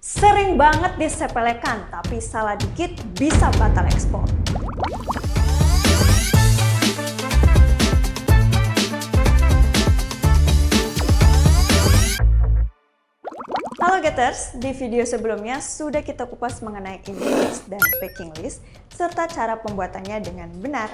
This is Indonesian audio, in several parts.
Sering banget disepelekan, tapi salah dikit bisa batal ekspor. Halo Getters, di video sebelumnya sudah kita kupas mengenai invoice dan packing list, serta cara pembuatannya dengan benar.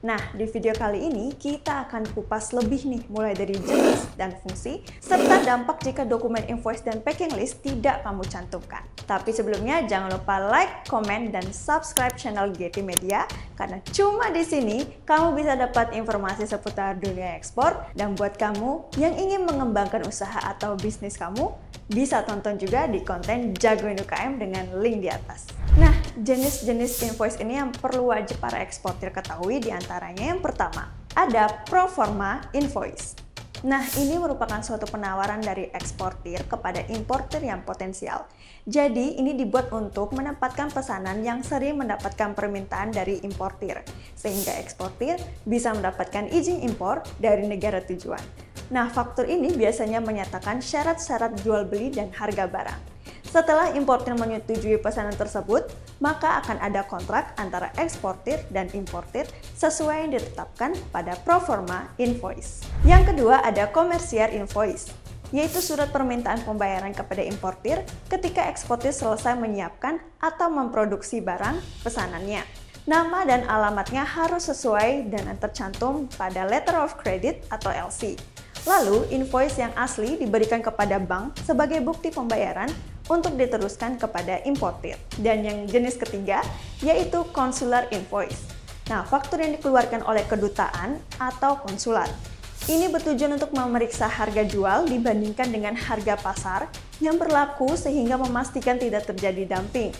Nah, di video kali ini kita akan kupas lebih nih, mulai dari jenis dan fungsi, serta dampak jika dokumen invoice dan packing list tidak kamu cantumkan. Tapi sebelumnya jangan lupa like, komen, dan subscribe channel GT Media, karena cuma di sini kamu bisa dapat informasi seputar dunia ekspor, dan buat kamu yang ingin mengembangkan usaha atau bisnis kamu, bisa tonton juga di konten Jagoin UKM dengan link di atas. Nah, jenis-jenis invoice ini yang perlu wajib para eksportir ketahui, diantaranya yang pertama, ada pro forma invoice. Nah, ini merupakan suatu penawaran dari eksportir kepada importir yang potensial. Jadi, ini dibuat untuk menempatkan pesanan yang sering mendapatkan permintaan dari importir, sehingga eksportir bisa mendapatkan izin impor dari negara tujuan. Nah, faktur ini biasanya menyatakan syarat-syarat jual beli dan harga barang. Setelah importir menyetujui pesanan tersebut, maka akan ada kontrak antara eksportir dan importir sesuai yang ditetapkan pada pro forma invoice. Yang kedua ada komersial invoice, yaitu surat permintaan pembayaran kepada importir ketika eksportir selesai menyiapkan atau memproduksi barang pesanannya. Nama dan alamatnya harus sesuai dan tercantum pada letter of credit atau LC. Lalu, invoice yang asli diberikan kepada bank sebagai bukti pembayaran untuk diteruskan kepada importir. Dan yang jenis ketiga, yaitu consular invoice. Nah, faktur yang dikeluarkan oleh kedutaan atau konsulat. Ini bertujuan untuk memeriksa harga jual dibandingkan dengan harga pasar yang berlaku sehingga memastikan tidak terjadi dumping.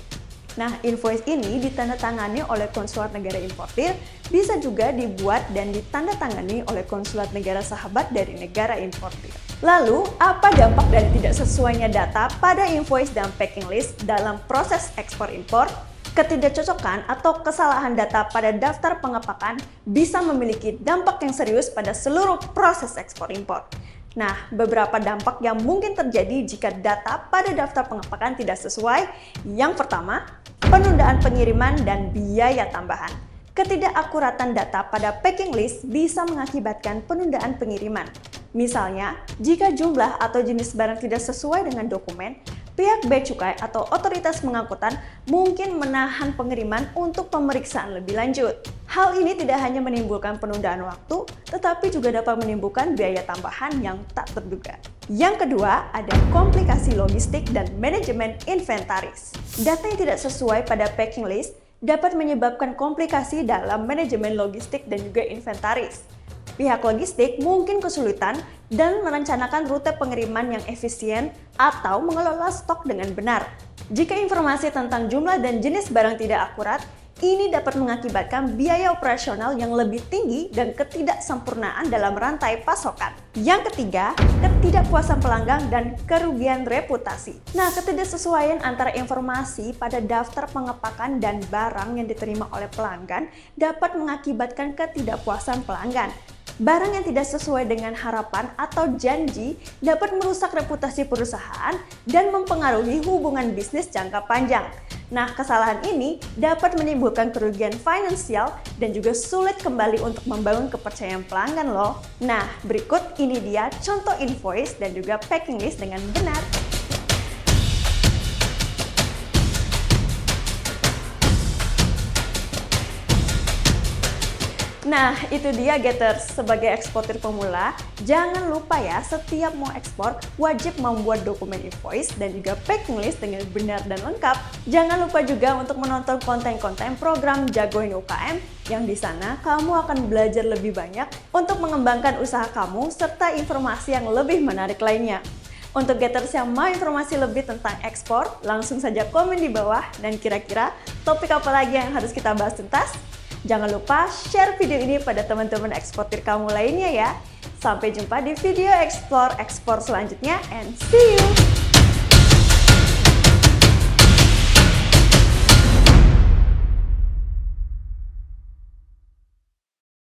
Nah, invoice ini ditandatangani oleh konsulat negara importir, bisa juga dibuat dan ditandatangani oleh konsulat negara sahabat dari negara importir. Lalu, apa dampak dari tidak sesuainya data pada invoice dan packing list dalam proses ekspor-impor? Ketidakcocokan atau kesalahan data pada daftar pengepakan bisa memiliki dampak yang serius pada seluruh proses ekspor-impor. Nah, beberapa dampak yang mungkin terjadi jika data pada daftar pengepakan tidak sesuai. Yang pertama, penundaan pengiriman dan biaya tambahan. Ketidakakuratan data pada packing list bisa mengakibatkan penundaan pengiriman. Misalnya, jika jumlah atau jenis barang tidak sesuai dengan dokumen, pihak bea cukai atau otoritas pengangkutan mungkin menahan pengiriman untuk pemeriksaan lebih lanjut. Hal ini tidak hanya menimbulkan penundaan waktu, tetapi juga dapat menimbulkan biaya tambahan yang tak terduga. Yang kedua, ada komplikasi logistik dan manajemen inventaris. Data yang tidak sesuai pada packing list dapat menyebabkan komplikasi dalam manajemen logistik dan juga inventaris. Pihak logistik mungkin kesulitan dan merencanakan rute pengiriman yang efisien atau mengelola stok dengan benar. Jika informasi tentang jumlah dan jenis barang tidak akurat, ini dapat mengakibatkan biaya operasional yang lebih tinggi dan ketidaksempurnaan dalam rantai pasokan. Yang ketiga, ketidakpuasan pelanggan dan kerugian reputasi. Nah, ketidaksesuaian antara informasi pada daftar pengepakan dan barang yang diterima oleh pelanggan dapat mengakibatkan ketidakpuasan pelanggan. Barang yang tidak sesuai dengan harapan atau janji dapat merusak reputasi perusahaan dan mempengaruhi hubungan bisnis jangka panjang. Nah, kesalahan ini dapat menimbulkan kerugian finansial dan juga sulit kembali untuk membangun kepercayaan pelanggan loh. Nah, berikut ini dia contoh invoice dan juga packing list dengan benar. Nah, itu dia Getters. Sebagai eksportir pemula, jangan lupa ya, setiap mau ekspor wajib membuat dokumen invoice dan juga packing list dengan benar dan lengkap. Jangan lupa juga untuk menonton konten-konten program Jagoin UKM, yang di sana kamu akan belajar lebih banyak untuk mengembangkan usaha kamu serta informasi yang lebih menarik lainnya. Untuk Getters yang mau informasi lebih tentang ekspor, langsung saja komen di bawah, dan kira-kira topik apa lagi yang harus kita bahas tuntas? Jangan lupa share video ini pada teman-teman eksportir kamu lainnya ya. Sampai jumpa di video ekspor selanjutnya, and see you!